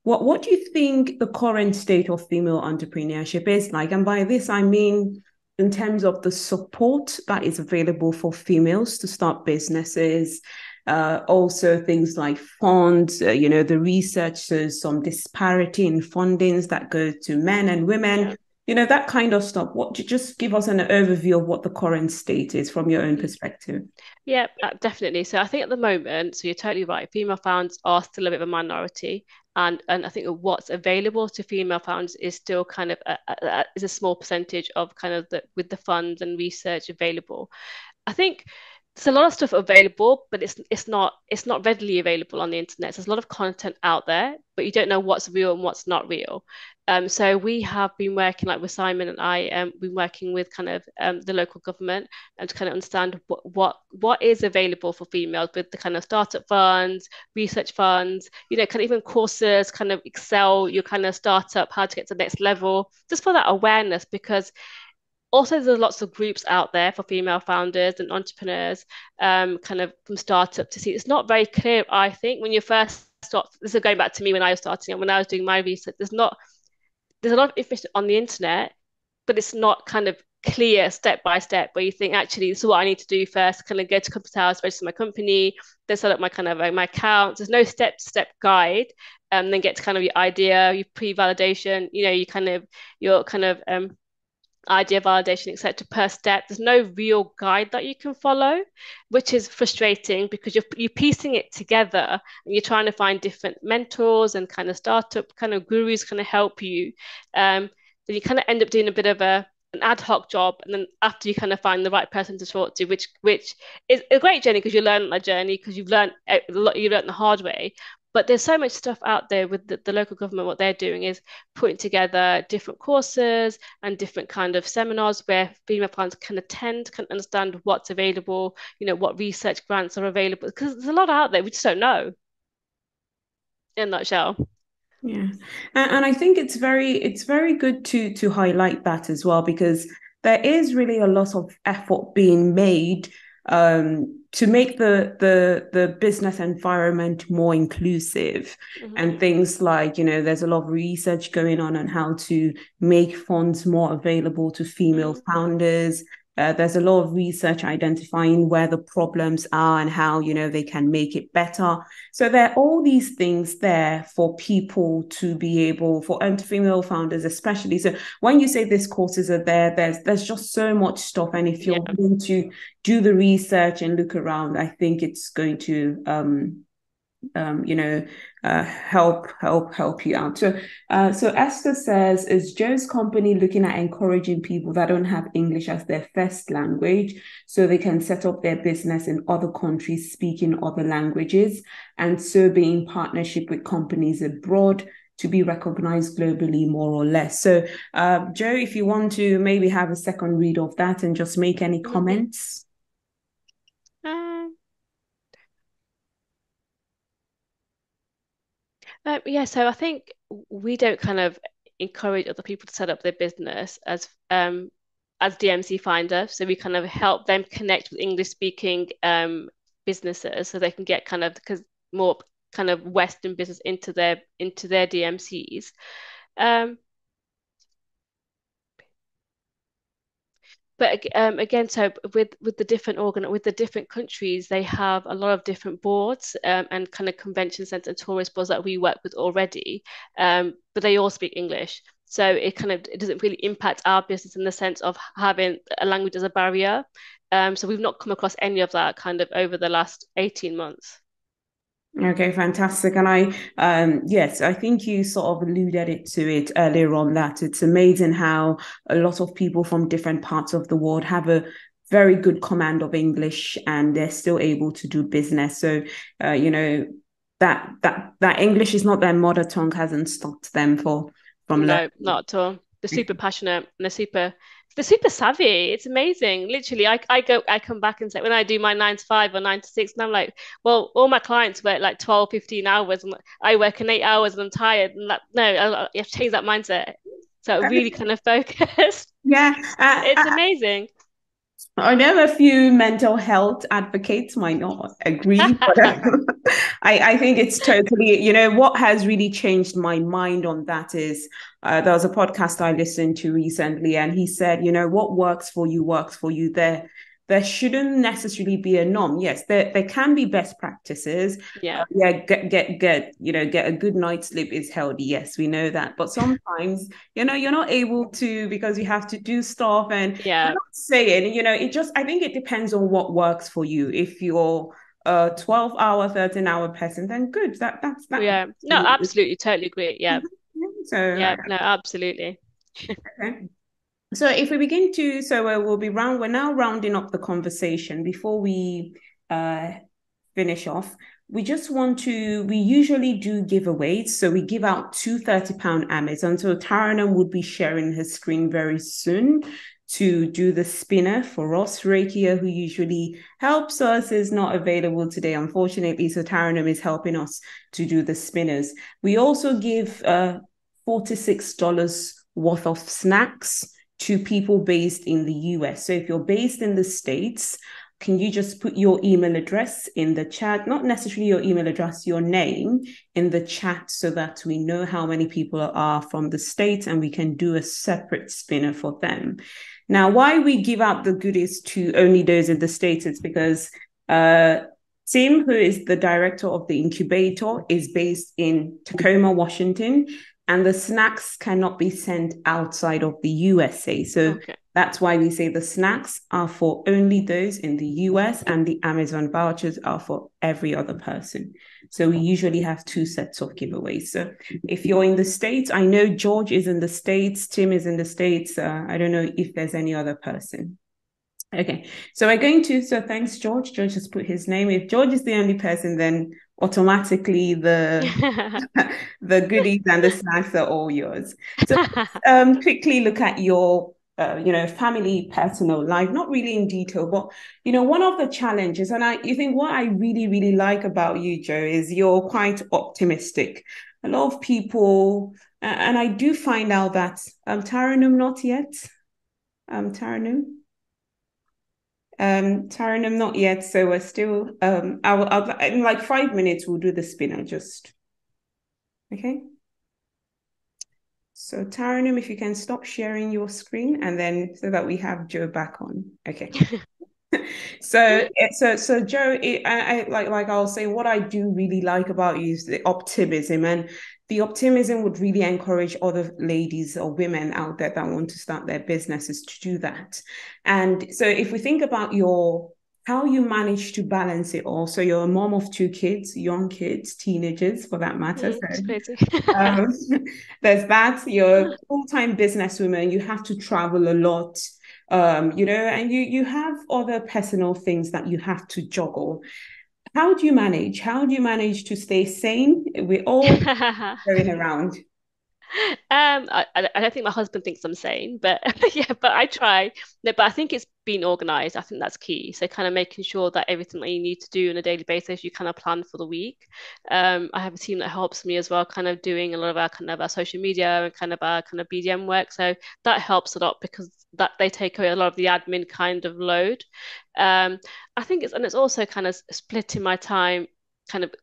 What do you think the current state of female entrepreneurship is like? And by this, I mean in terms of the support that is available for females to start businesses, also things like funds, the research, so some disparity in fundings that go to men and women, Yeah. that kind of stuff. Just give us an overview of what the current state is from your own perspective. Yeah, definitely. So I think at the moment, so you're totally right. Female founders are still a bit of a minority, and I think what's available to female founders is still kind of is a small percentage of kind of with the funds and research available. I think there's a lot of stuff available, but it's not readily available on the internet. So there's a lot of content out there, but you don't know what's real and what's not real. So we have been working like with Simon and I, been working with kind of the local government and to kind of understand what is available for females with the kind of startup funds, research funds, kind of even courses, kind of excel your kind of startup, how to get to the next level, just for that awareness because Also, there's lots of groups out there for female founders and entrepreneurs, kind of from startup to see. It's not very clear, I think, when you first start. This is going back to me when I was starting and when I was doing my research. There's a lot of information on the internet, but it's not kind of clear step by step where you think actually this is what I need to do first, kind of go to company's house, register my company, then set up my kind of my account. There's no step-to-step guide. Then get to kind of your idea, your pre-validation, your kind of idea validation, etc. per step. There's no real guide that you can follow, which is frustrating because you're piecing it together and you're trying to find different mentors and kind of startup kind of gurus kind of help you. Then you kind of end up doing a bit of an ad hoc job, and then after you kind of find the right person to talk to, which is a great journey because you learn a journey because you've learned a lot, you learned the hard way. But there's so much stuff out there with the local government. What they're doing is putting together different courses and different kind of seminars where female founders can attend, can understand what's available, what research grants are available, because there's a lot out there we just don't know, in a nutshell. Yeah. And I think it's very good to highlight that as well, because there is really a lot of effort being made to make the business environment more inclusive, Mm-hmm. and things like, there's a lot of research going on how to make funds more available to female Mm-hmm. founders. There's a lot of research identifying where the problems are and how, they can make it better. So there are all these things there for people to be able, for female founders especially. So when you say these courses are there, there's just so much stuff. And if you're Yeah. willing to do the research and look around, I think it's going to help you out. So Esther says, is Joe's company looking at encouraging people that don't have English as their first language so they can set up their business in other countries speaking other languages, and so be in partnership with companies abroad to be recognized globally, more or less? So, Joe, if you want to maybe have a second read of that and just make any Mm-hmm. comments. Yeah, so I think we don't kind of encourage other people to set up their business as DMC Finder. So we kind of help them connect with English speaking businesses so they can get kind of because more kind of Western business into their DMCs. Um, but again, so with the different countries, they have a lot of different boards and kind of convention center and tourist boards that we work with already, but they all speak English. So it doesn't really impact our business in the sense of having a language as a barrier. So we've not come across any of that kind of over the last 18 months. Okay, fantastic. And yes, I think you sort of alluded to it earlier on, that it's amazing how a lot of people from different parts of the world have a very good command of English and they're still able to do business. So, uh, you know, that English is not their mother tongue hasn't stopped them from No, learning. not at all. They're super passionate and they're super savvy. It's amazing. Literally, I come back and say when I do my 9 to 5 or 9 to 6, and I'm like, well, all my clients work like 12, 15 hours, and I work in 8 hours and I'm tired. And no, you have to change that mindset. So really kind of focused. Yeah, It's amazing. I know a few mental health advocates might not agree, but I think it's totally, what has really changed my mind on that is there was a podcast I listened to recently, and he said, what works for you. There shouldn't necessarily be a norm. Yes, there can be best practices. Yeah, Yeah, get a good night's sleep is healthy. Yes, we know that. But sometimes, you're not able to because you have to do stuff. And I'm yeah, not saying, I think it depends on what works for you. If you're a 12-hour, 13-hour person, then good. That yeah. works for No, you. absolutely, totally agree. Yeah, So, yeah, no, absolutely. okay. So if we begin to, we're now rounding up the conversation. Before we uh, finish off, we usually do giveaways. So we give out two £30 Amazon. So Taranam would be sharing her screen very soon to do the spinner for us. Rakia, who usually helps us, is not available today, unfortunately. So Taranam is helping us to do the spinners. We also give $46 worth of snacks to people based in the US. So if you're based in the States, can you just put your email address in the chat? Not necessarily your email address, your name in the chat so that we know how many people are from the States and we can do a separate spinner for them. Now, why we give out the goodies to only those in the States is because Tim, who is the director of the incubator, is based in Tacoma, Washington, and the snacks cannot be sent outside of the USA. So Okay. that's why we say the snacks are for only those in the US and the Amazon vouchers are for every other person. So we usually have two sets of giveaways. So if you're in the States, I know George is in the States, Tim is in the States. I don't know if there's any other person. Okay, so we're going to, so thanks, George. George has put his name. If George is the only person, then automatically the goodies and the snacks are all yours. So quickly look at your family personal life, not really in detail, but one of the challenges, and you think what I really, really like about you, Joe, is you're quite optimistic. A lot of people, and I do find out that Taranum not yet. Taranum. Taranum, not yet. So we're still I'll in like 5 minutes we'll do the spinner just okay. So Taranum, if you can stop sharing your screen and then so that we have Joe back on. Okay. So Joe, like I'll say, what I do really like about you is the optimism, and the optimism would really encourage other ladies or women out there that want to start their businesses to do that. And so if we think about your how you manage to balance it all, so you're a mom of two kids, young kids, teenagers for that matter. So It's crazy. um, there's that. You're a full-time businesswoman. You have to travel a lot, and you have other personal things that you have to juggle. How do you manage? How do you manage to stay sane? We're all going around. I don't think my husband thinks I'm sane, but yeah, but I try. No, but I think it's being organized. I think that's key. So kind of making sure that everything that you need to do on a daily basis, you kind of plan for the week. I have a team that helps me as well, kind of doing a lot of our kind of our social media and kind of our kind of BDM work. So that helps a lot because that they take away a lot of the admin kind of load. Um, I think it's also kind of splitting my time kind of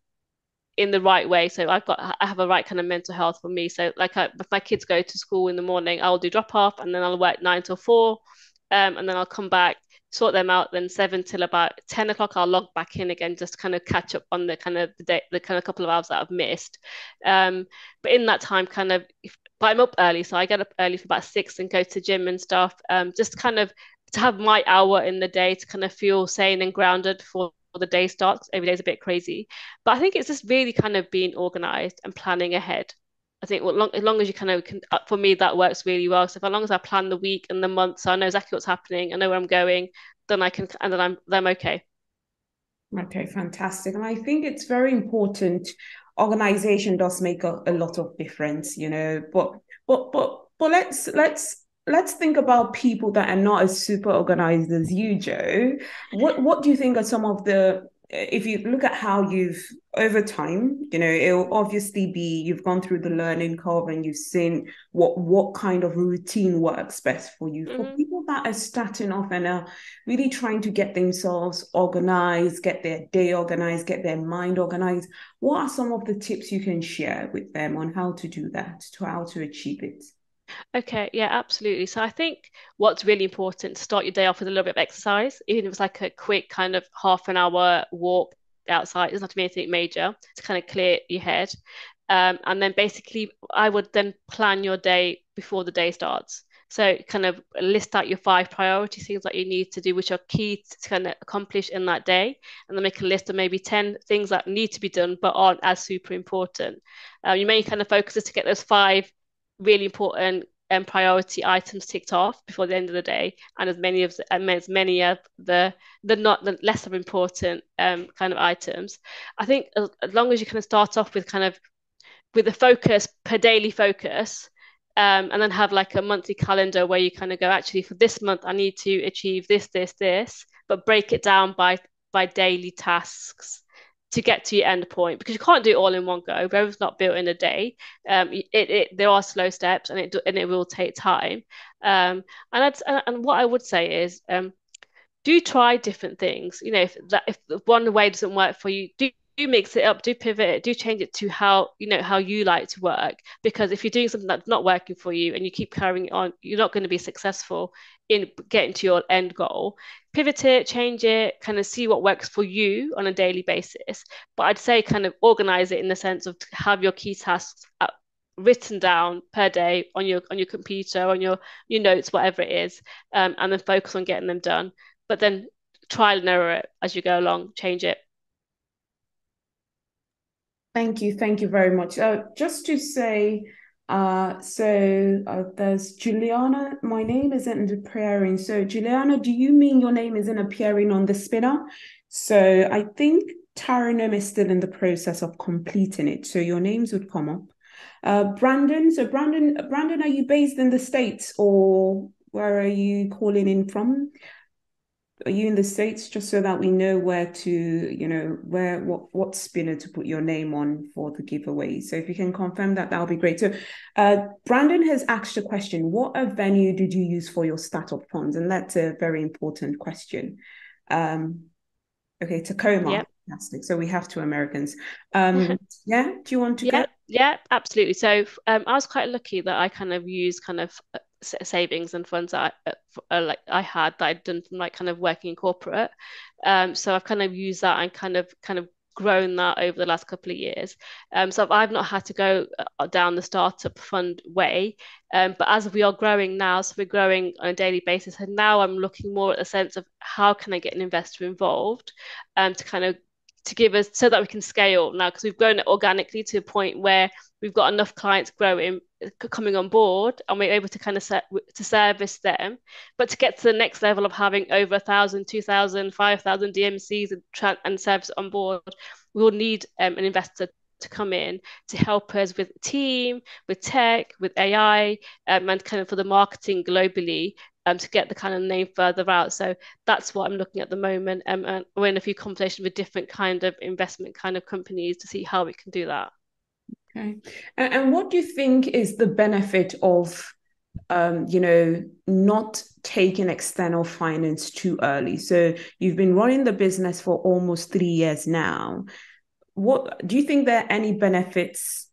in the right way. So I have a right kind of mental health for me. So if my kids go to school in the morning, I'll do drop off and then I'll work 9 till 4, and then I'll come back, sort them out. Then 7 till about 10 o'clock, I'll log back in again, just kind of catch up on the kind of the day, the kind of couple of hours that I've missed. But in that time, but I'm up early, so I get up early for about 6 and go to gym and stuff. Just kind of to have my hour in the day to kind of feel sane and grounded for the day starts. Every day is a bit crazy, but I think it's just really kind of being organized and planning ahead. I think as long as you kind of can, for me, that works really well. So as long as I plan the week and the month, so I know exactly what's happening, I know where I'm going, then I can, and then I'm okay. Okay, fantastic. And I think it's very important. Organization does make a lot of difference, but let's think about people that are not as super organized as you, Joe. What do you think are some of the if you look at how you've over time, it'll obviously be you've gone through the learning curve and you've seen what kind of routine works best for you. For Mm-hmm. people that are starting off and are really trying to get themselves organized, get their day organized, get their mind organized, what are some of the tips you can share with them on how to do that, to how to achieve it? Okay, yeah, absolutely. So I think what's really important to start your day off with a little bit of exercise, even if it's like a quick kind of half an hour walk outside. It doesn't have to be anything major to kind of clear your head. And then basically, I would then plan your day before the day starts. So kind of list out your 5 priority things that you need to do, which are key to kind of accomplish in that day, and then make a list of maybe 10 things that need to be done but aren't as super important. You may kind of focus to get those 5 really important and priority items ticked off before the end of the day, and as many of the less of important kind of items. I think as long as you kind of start off with kind of with a focus per daily focus, and then have like a monthly calendar where you kind of go, actually for this month I need to achieve this, but break it down by daily tasks to get to your end point, because you can't do it all in one go. Rome's not built in a day. There are slow steps, and it will take time. And what I would say is, do try different things. If one way doesn't work for you, do mix it up, do pivot it, do change it to how you like to work. Because if you're doing something that's not working for you and you keep carrying it on, you're not going to be successful in getting to your end goal. Pivot it, change it, kind of see what works for you on a daily basis. But I'd say kind of organize it in the sense of have your key tasks written down per day on your computer, on your notes, whatever it is, and then focus on getting them done. But then trial and error it as you go along, change it. Thank you very much. Just to say, there's Juliana. My name isn't appearing. So, Juliana, do you mean your name isn't appearing on the spinner? So, I think Taranum is still in the process of completing it. So, your names would come up. Brandon. So, Brandon, are you based in the States or where are you calling in from? Are you in the States, just so that we know where to, what spinner to put your name on for the giveaway? So if you can confirm that, that'll be great. So Brandon has asked a question. What venue did you use for your startup funds? And that's a very important question. Okay, Tacoma. Yep. Fantastic. So we have two Americans. Yeah, do you want to go? Yeah, absolutely. So I was quite lucky that I kind of used kind of savings and funds that like I had that I'd done from like kind of working in corporate. So I've kind of used that and kind of grown that over the last couple of years. So I've not had to go down the startup fund way. But as we are growing now, so we're growing on a daily basis, and now I'm looking more at the sense of how can I get an investor involved, to kind of to give us so that we can scale now, because we've grown it organically to a point where we've got enough clients growing coming on board, and we're able to kind of to service them. But to get to the next level of having over 1,000, 2,000, 5,000 DMCs and service on board, we will need an investor to come in to help us with team, with tech, with AI, and kind of for the marketing globally, to get the kind of name further out. So that's what I'm looking at the moment. And we're in a few conversations with different kind of investment kind of companies to see how we can do that. Okay. And what do you think is the benefit of, not taking external finance too early? So you've been running the business for almost 3 years now. What do you think there are any benefits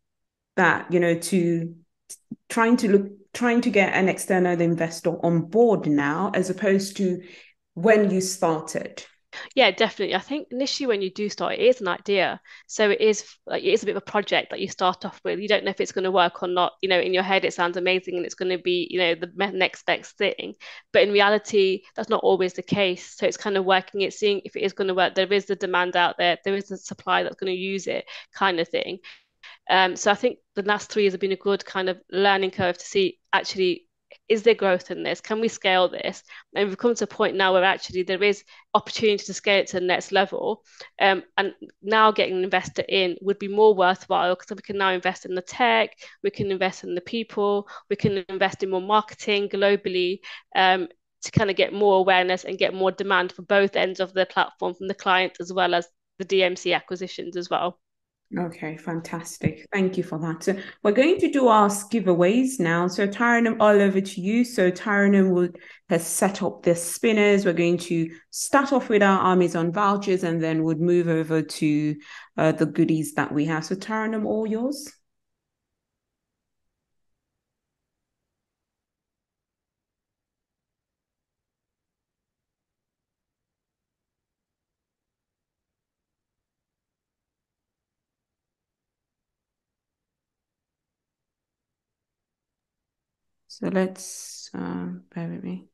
that, to trying to get an external investor on board now as opposed to when you started? Yeah, definitely. I think initially when you do start, it is an idea. So it is a bit of a project that you start off with. You don't know if it's going to work or not. In your head it sounds amazing and it's going to be, the next best thing. But in reality, that's not always the case. So it's kind of working it, seeing if it is going to work. There is the demand out there. There is a supply that's going to use it, kind of thing. So I think the last 3 years have been a good kind of learning curve to see actually, is there growth in this? Can we scale this? And we've come to a point now where actually there is opportunity to scale it to the next level. And now getting an investor in would be more worthwhile because we can now invest in the tech, we can invest in the people, we can invest in more marketing globally, to kind of get more awareness and get more demand for both ends of the platform from the client as well as the DMC acquisitions as well. Okay, fantastic. Thank you for that. So we're going to do our giveaways now. So Taranum, all over to you. So has set up the spinners. We're going to start off with our Amazon vouchers and then would move over to the goodies that we have. So Taranum, all yours. So let's bear with me.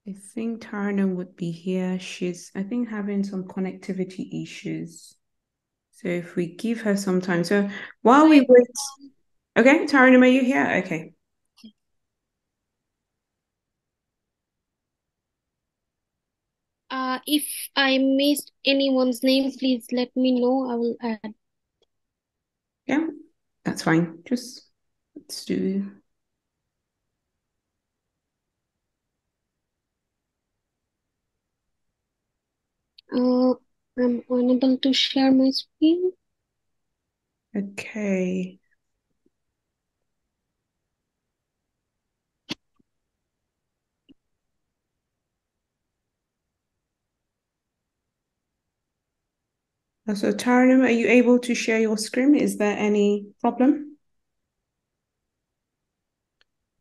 I think Taranum would be here. She's, I think, having some connectivity issues. So if we give her some time. So while we Hi. wait. Okay, Taranum, are you here? Okay. If I missed anyone's name, please let me know. I will add. Yeah, that's fine. Just let's do. Uh, I'm unable to share my screen. Okay. So Taranum, are you able to share your screen? Is there any problem?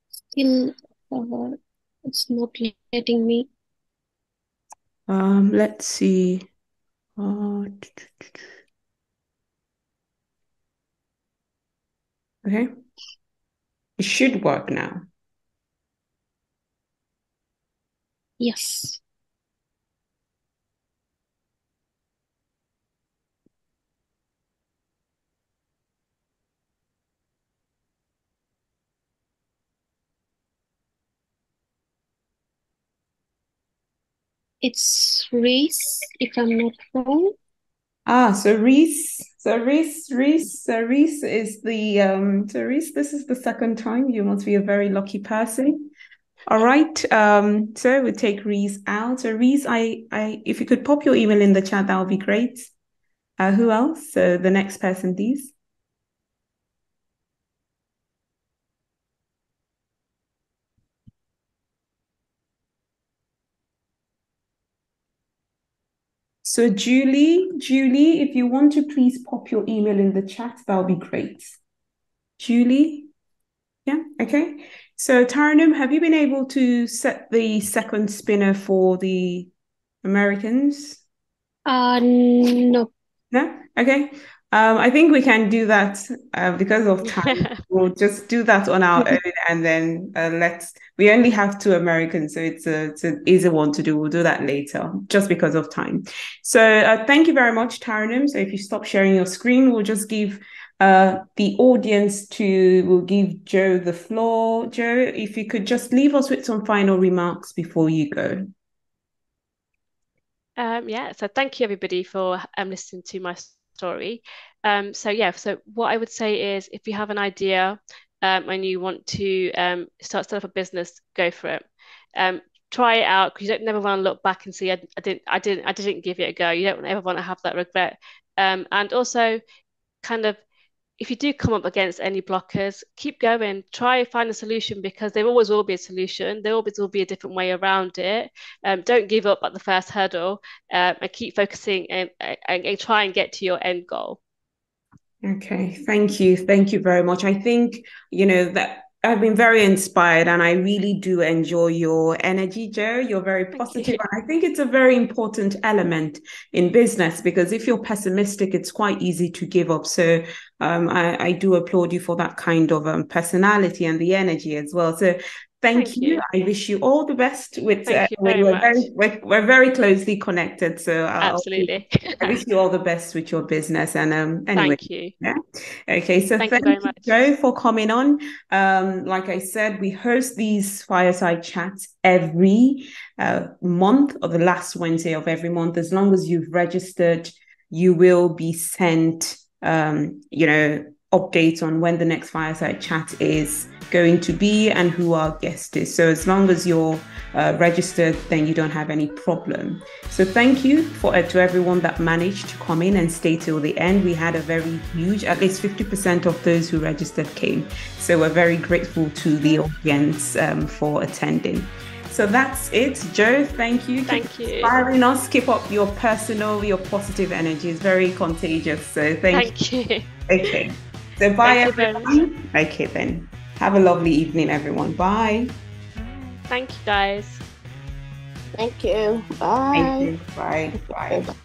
Still, it's not letting me. Let's see. Okay. It should work now. Yes. It's Reese, if I'm not wrong. So Reese is Reese, this is the second time. You must be a very lucky person. All right. So we take Reese out. So Reese, if you could pop your email in the chat, that would be great. Who else? So the next person, please. So Julie, if you want to please pop your email in the chat, that would be great. Julie? Yeah, okay. So Taranum, have you been able to set the second spinner for the Americans? No. No? Okay. I think we can do that because of time. We'll just do that on our own, and then we only have two Americans, so it's an easy one to do. We'll do that later, just because of time. So thank you very much, Taranum. So if you stop sharing your screen, we'll just give the audience we'll give Joe the floor. Joe, if you could just leave us with some final remarks before you go. So thank you everybody for listening to my story. So what I would say is if you have an idea and you want to start up a business, go for it. Try it out because you don't never want to look back and see I didn't give it a go. You don't ever want to have that regret. And also kind of if you do come up against any blockers, keep going. Try find a solution because there always will be a solution. There always will be a different way around it. Don't give up at the first hurdle and keep focusing and try and get to your end goal. Okay, thank you. Thank you very much. I think, that I've been very inspired and I really do enjoy your energy, Joe. You're very positive. And I think it's a very important element in business because if you're pessimistic, it's quite easy to give up. So I do applaud you for that kind of personality and the energy as well. So Thank you. I wish you all the best with Thank you very much. We're very closely connected. So absolutely. I wish you all the best with your business. And anyway. Thank you. Yeah. Okay. So thank you very much, Joe, for coming on. Like I said, we host these fireside chats every month or the last Wednesday of every month. As long as you've registered, you will be sent updates on when the next fireside chat is going to be and who our guest is. So as long as you're registered, then you don't have any problem. So thank you to everyone that managed to come in and stay till the end. We had a very huge, at least 50% of those who registered came. So we're very grateful to the audience for attending. So that's it. Joe, thank you. Thank you. Inspiring us. Keep up your positive energy. It's very contagious. So thank you. Okay. So bye, everyone. Okay, then. Have a lovely evening, everyone. Bye. Thank you, guys. Thank you. Bye. Thank you. Bye. Bye.